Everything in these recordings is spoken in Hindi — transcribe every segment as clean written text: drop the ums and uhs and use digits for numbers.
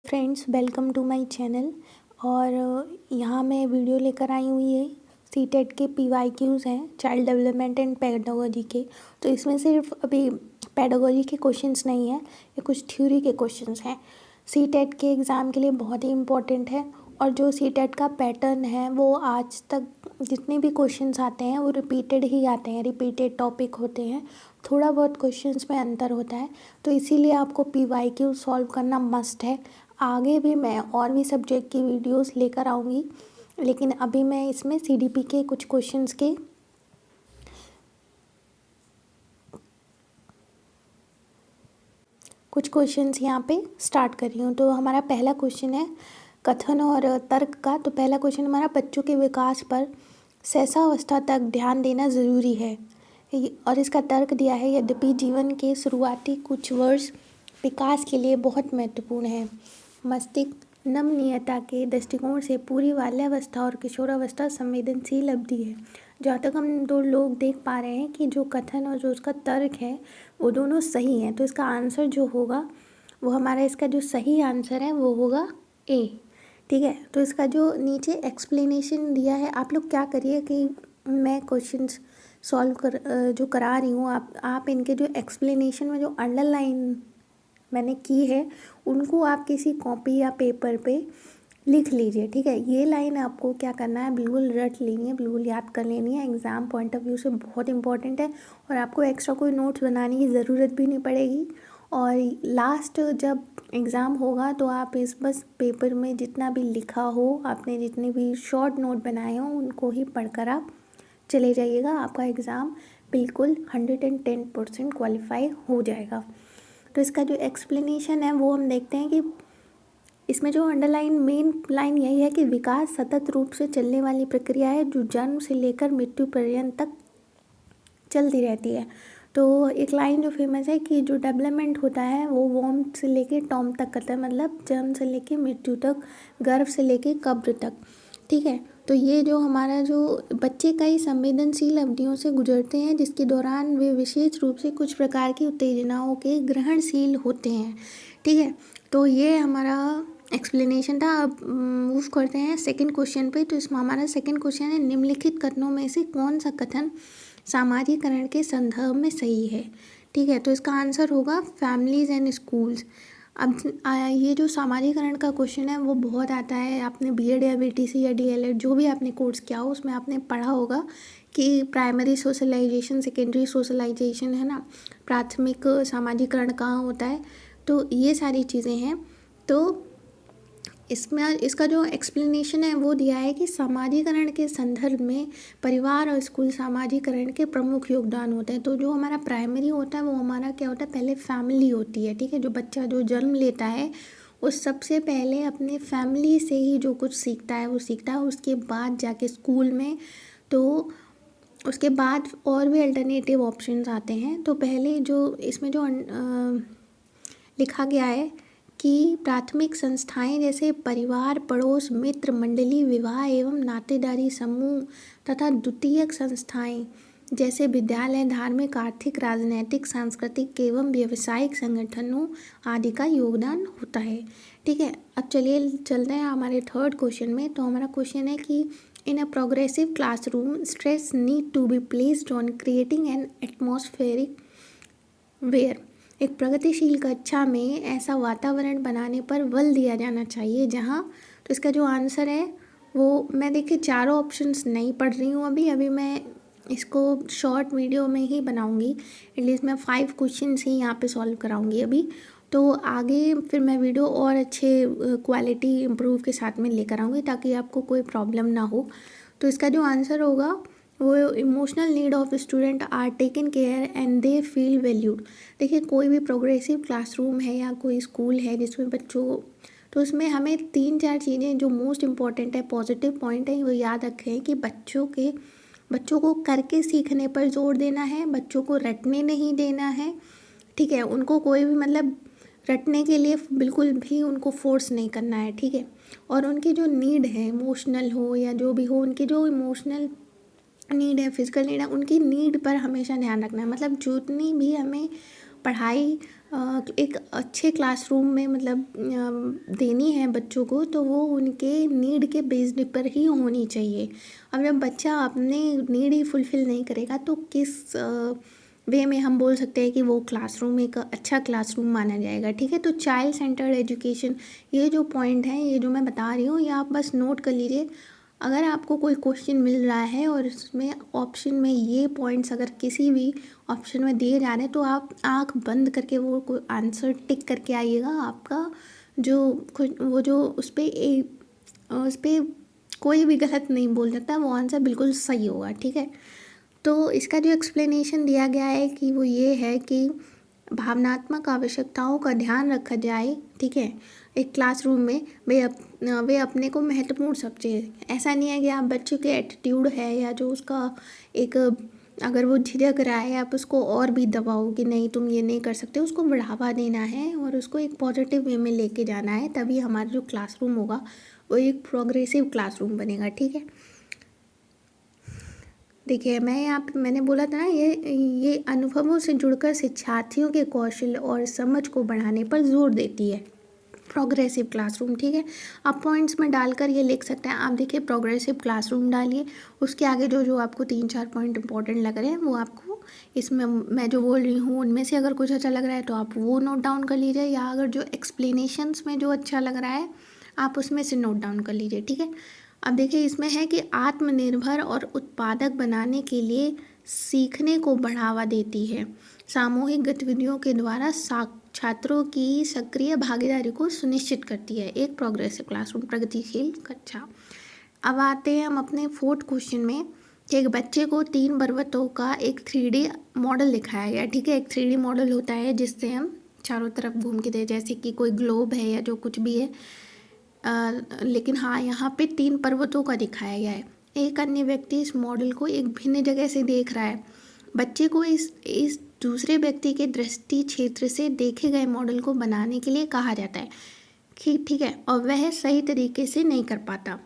Friends, welcome to my channel. और यहाँ मैं वीडियो लेकर आई हुई है सीटेट के पीवाईक्यूज़ हैं चाइल्ड डेवलपमेंट एंड पेडागोजी के। तो इसमें सिर्फ अभी पेडागोजी के क्वेश्चंस नहीं हैं, ये कुछ थ्योरी के क्वेश्चंस हैं। सीटेट के एग्ज़ाम के लिए बहुत ही इम्पोर्टेंट है। और जो सीटेट का पैटर्न है वो आज तक जितने भी क्वेश्चंस आते हैं वो रिपीटेड ही आते हैं, रिपीटेड टॉपिक होते हैं, थोड़ा बहुत क्वेश्चंस में अंतर होता है। तो इसीलिए आपको पीवाईक्यू सॉल्व करना मस्ट है। आगे भी मैं और भी सब्जेक्ट की वीडियोस लेकर आऊँगी, लेकिन अभी मैं इसमें सीडीपी के कुछ क्वेश्चंस यहाँ पे स्टार्ट कर रही हूँ। तो हमारा पहला क्वेश्चन है कथन और तर्क का। तो पहला क्वेश्चन हमारा, बच्चों के विकास पर शैशवावस्था तक ध्यान देना ज़रूरी है। और इसका तर्क दिया है, यद्यपि जीवन के शुरुआती कुछ वर्ष विकास के लिए बहुत महत्वपूर्ण है। मस्तिष्क नमनीयता के दृष्टिकोण से पूरी बाल्यावस्था और किशोरावस्था संवेदनशील अवधि है। जहाँ तक हम दो लोग देख पा रहे हैं कि जो कथन और जो उसका तर्क है वो दोनों सही हैं। तो इसका आंसर जो होगा वो हमारा, इसका जो सही आंसर है वो होगा ए। ठीक है, तो इसका जो नीचे एक्सप्लेनेशन दिया है, आप लोग क्या करिए कि मैं क्वेश्चंस जो करा रही हूँ, आप इनके जो एक्सप्लेनेशन में जो अंडरलाइन मैंने की है उनको आप किसी कॉपी या पेपर पे लिख लीजिए। ठीक है, ये लाइन आपको क्या करना है, बिल्कुल रट लेनी है, बिल्कुल याद कर लेनी है। एग्ज़ाम पॉइंट ऑफ व्यू से बहुत इंपॉर्टेंट है और आपको एक्स्ट्रा कोई नोट्स बनाने की ज़रूरत भी नहीं पड़ेगी। और लास्ट जब एग्ज़ाम होगा तो आप इस बस पेपर में जितना भी लिखा हो, आपने जितने भी शॉर्ट नोट बनाए हों उनको ही पढ़कर आप चले जाइएगा। आपका एग्ज़ाम बिल्कुल 110% क्वालिफाई हो जाएगा। तो इसका जो एक्सप्लेनेशन है वो हम देखते हैं कि इसमें जो अंडरलाइन मेन लाइन यही है कि विकास सतत रूप से चलने वाली प्रक्रिया है जो जन्म से लेकर मृत्यु पर्यंत तक चलती रहती है। तो एक लाइन जो फेमस है कि जो डेवलपमेंट होता है वो वॉर्म से लेके टॉम तक करता है, मतलब जन्म से लेके मृत्यु तक, गर्भ से लेके कब्र तक। ठीक है, तो ये जो हमारा जो बच्चे कई संवेदनशील अवधियों से गुजरते हैं जिसके दौरान वे विशेष रूप से कुछ प्रकार की उत्तेजनाओं के ग्रहणशील होते हैं। ठीक है, तो ये हमारा एक्सप्लेनेशन था। अब मूव करते हैं सेकंड क्वेश्चन पे। तो इसमें हमारा सेकंड क्वेश्चन है, निम्नलिखित कथनों में से कौन सा कथन सामाजिकरण के संदर्भ में सही है। ठीक है, तो इसका आंसर होगा फैमिलीज़ एंड स्कूल्स। अब ये जो सामाजिकरण का क्वेश्चन है वो बहुत आता है। आपने बीएड या बीटीसी या डीएलएड जो भी आपने कोर्स किया हो उसमें आपने पढ़ा होगा कि प्राइमरी सोशलाइजेशन, सेकेंडरी सोशलाइजेशन, है ना, प्राथमिक सामाजिकरण कहाँ होता है। तो ये सारी चीज़ें हैं। तो इसमें इसका जो एक्सप्लेनेशन है वो दिया है कि सामाजिकरण के संदर्भ में परिवार और स्कूल सामाजिकरण के प्रमुख योगदान होते हैं। तो जो हमारा प्राइमरी होता है वो हमारा क्या होता है, पहले फैमिली होती है। ठीक है, जो बच्चा जो जन्म लेता है वो सबसे पहले अपने फैमिली से ही जो कुछ सीखता है वो सीखता है, उसके बाद जाके स्कूल में। तो उसके बाद और भी अल्टरनेटिव ऑप्शंस आते हैं। तो पहले जो इसमें जो लिखा गया है कि प्राथमिक संस्थाएं जैसे परिवार, पड़ोस, मित्र मंडली, विवाह एवं नातेदारी समूह तथा द्वितीयक संस्थाएं जैसे विद्यालय, धार्मिक, आर्थिक, राजनैतिक, सांस्कृतिक एवं व्यावसायिक संगठनों आदि का योगदान होता है। ठीक है, अब चलिए चलते हैं हमारे थर्ड क्वेश्चन में। तो हमारा क्वेश्चन है कि in a progressive classroom stress need to be placed on creating an atmospheric where. एक प्रगतिशील कक्षा में ऐसा वातावरण बनाने पर बल दिया जाना चाहिए जहाँ। तो इसका जो आंसर है वो, मैं देखिए चारों ऑप्शंस नहीं पढ़ रही हूँ अभी मैं इसको शॉर्ट वीडियो में ही बनाऊँगी। एटलीस्ट मैं 5 क्वेश्चंस ही यहाँ पे सॉल्व कराऊँगी अभी। तो आगे फिर मैं वीडियो और अच्छे क्वालिटी इम्प्रूव के साथ में लेकर आऊँगी ताकि आपको कोई प्रॉब्लम ना हो। तो इसका जो आंसर होगा वो, emotional need of student are taken care and they feel valued. देखिए कोई भी प्रोग्रेसिव क्लासरूम है या कोई स्कूल है जिसमें बच्चों, तो उसमें हमें 3-4 चीज़ें जो मोस्ट इम्पॉर्टेंट है, पॉजिटिव पॉइंट है, वो याद रखें कि बच्चों को करके सीखने पर जोर देना है, बच्चों को रटने नहीं देना है। ठीक है, उनको कोई भी मतलब रटने के लिए बिल्कुल भी उनको फोर्स नहीं करना है। ठीक है, और उनकी जो नीड है, इमोशनल हो या जो भी हो, उनकी जो इमोशनल नीड है, फिजिकल नीड है, उनकी नीड पर हमेशा ध्यान रखना है। मतलब जितनी भी हमें पढ़ाई एक अच्छे क्लासरूम में मतलब देनी है बच्चों को, तो वो उनके नीड के बेस्ड पर ही होनी चाहिए। अब जब बच्चा अपने नीड ही फुलफ़िल नहीं करेगा तो किस वे में हम बोल सकते हैं कि वो क्लासरूम एक अच्छा क्लासरूम माना जाएगा। ठीक है, तो चाइल्ड सेंटर्ड एजुकेशन, ये जो पॉइंट है, ये जो मैं बता रही हूँ, ये आप बस नोट कर लीजिए। अगर आपको कोई क्वेश्चन मिल रहा है और उसमें ऑप्शन में ये पॉइंट्स अगर किसी भी ऑप्शन में दिए जा रहे हैं, तो आप आंख बंद करके वो आंसर टिक करके आइएगा। आपका जो वो जो उस पर कोई भी गलत नहीं बोल सकता, वो आंसर बिल्कुल सही होगा। ठीक है, तो इसका जो एक्सप्लेनेशन दिया गया है कि वो ये है कि भावनात्मक आवश्यकताओं का ध्यान रखा जाए। ठीक है, एक क्लासरूम में वे अपने को महत्वपूर्ण समझे। ऐसा नहीं है कि आप बच्चे के एटीट्यूड है या जो उसका एक, अगर वो झिझक रहा है आप उसको और भी दबाओ कि नहीं तुम ये नहीं कर सकते। उसको बढ़ावा देना है और उसको एक पॉजिटिव वे में लेके जाना है, तभी हमारा जो क्लासरूम होगा वो एक प्रोग्रेसिव क्लासरूम बनेगा। ठीक है, देखिए मैंने बोला था ना, ये अनुभवों से जुड़कर शिक्षार्थियों के कौशल और समझ को बढ़ाने पर जोर देती है प्रोग्रेसिव क्लासरूम। ठीक है, आप पॉइंट्स में डालकर ये लिख सकते हैं। आप देखिए प्रोग्रेसिव क्लासरूम डालिए, उसके आगे जो जो आपको 3-4 पॉइंट इंपॉर्टेंट लग रहे हैं वो आपको इसमें मैं जो बोल रही हूँ उनमें से अगर कुछ अच्छा लग रहा है तो आप वो नोट डाउन कर लीजिए, या अगर जो एक्सप्लेनेशंस में जो अच्छा लग रहा है आप उसमें से नोट डाउन कर लीजिए। ठीक है, अब देखिए इसमें है कि आत्मनिर्भर और उत्पादक बनाने के लिए सीखने को बढ़ावा देती है। सामूहिक गतिविधियों के द्वारा छात्रों की सक्रिय भागीदारी को सुनिश्चित करती है। एक प्रोग्रेसिव क्लासरूम प्रगतिशील कक्षा। अब आते हैं हम अपने 4th क्वेश्चन में कि एक बच्चे को 3 पर्वतों का एक 3D मॉडल दिखाया गया। ठीक है, एक 3D मॉडल होता है जिससे हम चारों तरफ घूम के दे, जैसे कि कोई ग्लोब है या जो कुछ भी है। लेकिन हाँ, यहाँ पे 3 पर्वतों का दिखाया गया है। एक अन्य व्यक्ति इस मॉडल को एक भिन्न जगह से देख रहा है। बच्चे को इस दूसरे व्यक्ति के दृष्टि क्षेत्र से देखे गए मॉडल को बनाने के लिए कहा जाता है कि ठीक है, और वह सही तरीके से नहीं कर पाता।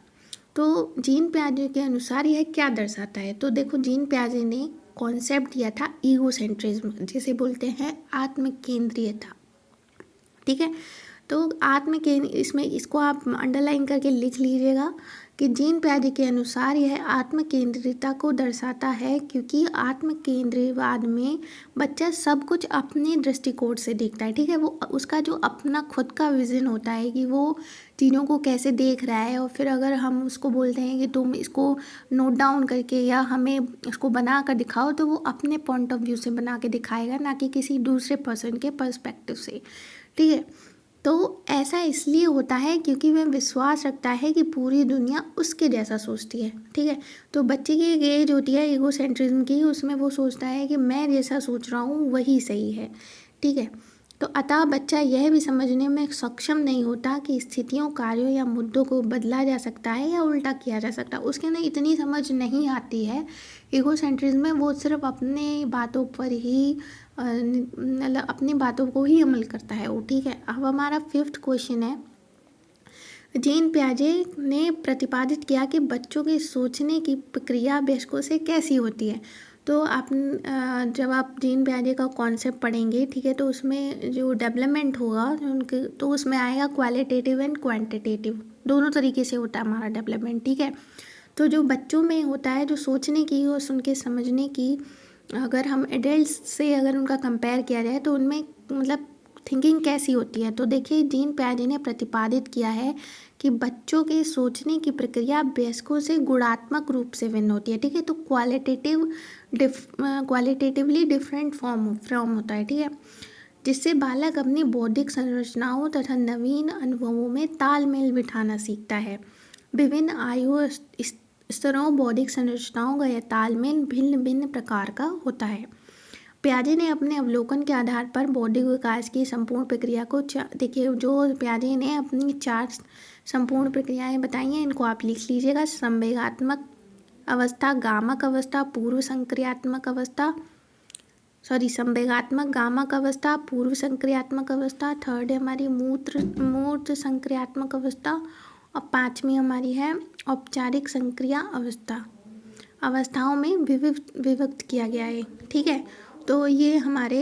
तो जीन पियाजे के अनुसार यह क्या दर्शाता है? तो देखो, जीन पियाजे ने कॉन्सेप्ट दिया था ईगोसेंट्रिज्म, जिसे बोलते हैं आत्म केंद्रीयता। ठीक है, तो इसमें इसको आप अंडरलाइन करके लिख लीजिएगा कि जीन पियाजे के अनुसार यह आत्म केंद्रिता को दर्शाता है, क्योंकि आत्म केंद्रीयवाद में बच्चा सब कुछ अपने दृष्टिकोण से देखता है। ठीक है, वो उसका जो अपना खुद का विजन होता है कि वो चीज़ों को कैसे देख रहा है, और फिर अगर हम उसको बोलते हैं कि तुम इसको नोट डाउन करके या हमें इसको बना कर दिखाओ, तो वो अपने पॉइंट ऑफ व्यू से बना के दिखाएगा, ना कि किसी दूसरे पर्सन के पर्सपेक्टिव से। ठीक है, तो ऐसा इसलिए होता है क्योंकि वह विश्वास रखता है कि पूरी दुनिया उसके जैसा सोचती है। ठीक है, तो बच्चे की एक एज होती है ईगोसेंट्रिज्म की, उसमें वो सोचता है कि मैं जैसा सोच रहा हूँ वही सही है। ठीक है, तो अतः बच्चा यह भी समझने में सक्षम नहीं होता कि स्थितियों, कार्यों या मुद्दों को बदला जा सकता है या उल्टा किया जा सकता है। उसके अंदर इतनी समझ नहीं आती है ईगोसेंट्रिज्म में, वो सिर्फ अपने बातों पर ही मतलब अपनी बातों को ही अमल करता है वो। ठीक है, अब हमारा 5th क्वेश्चन है, जीन पियाजे ने प्रतिपादित किया कि बच्चों के सोचने की प्रक्रिया वयस्कों से कैसी होती है। तो आप जब आप जीन पियाजे का कॉन्सेप्ट पढ़ेंगे, ठीक है, तो उसमें जो डेवलपमेंट होगा उनके, तो उसमें आएगा क्वालिटेटिव एंड क्वांटिटेटिव, दोनों तरीके से होता है हमारा डेवलपमेंट। ठीक है, तो जो बच्चों में होता है जो सोचने की और सुन के समझने की, अगर हम एडल्ट्स से अगर उनका कंपेयर किया जाए तो उनमें मतलब थिंकिंग कैसी होती है, तो देखिए जीन पियाजे ने प्रतिपादित किया है कि बच्चों के सोचने की प्रक्रिया वयस्कों से गुणात्मक रूप से भिन्न होती है। ठीक है, तो क्वालिटेटिवली डिफरेंट फॉर्म होता है। ठीक है, जिससे बालक अपनी बौद्धिक संरचनाओं तथा नवीन अनुभवों में तालमेल बिठाना सीखता है। विभिन्न आयु स्तरों बौद्धिक संरचनाओं का यह तालमेल भिन्न भिन्न प्रकार का होता है। पियाजे ने अपने अवलोकन के आधार पर बौद्धिक विकास की संपूर्ण प्रक्रिया को देखिए, जो पियाजे ने अपनी 4 संपूर्ण प्रक्रियाएं बताई हैं, इनको आप लिख लीजिएगा। संवेगात्मक अवस्था, गामक अवस्था, पूर्व संक्रियात्मक अवस्था, संवेगात्मक गामक अवस्था, पूर्व संक्रियात्मक अवस्था, 3rd है हमारी मूर्त संक्रियात्मक अवस्था, और 5वीं हमारी है औपचारिक संक्रिया अवस्था। अवस्थाओं में विभक्त किया गया है। ठीक है, तो ये हमारे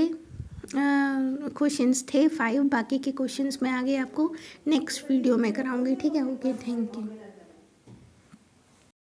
क्वेश्चंस थे 5, बाकी के क्वेश्चंस मैं आगे आपको नेक्स्ट वीडियो में कराऊंगी, ठीक है। Okay, thank you.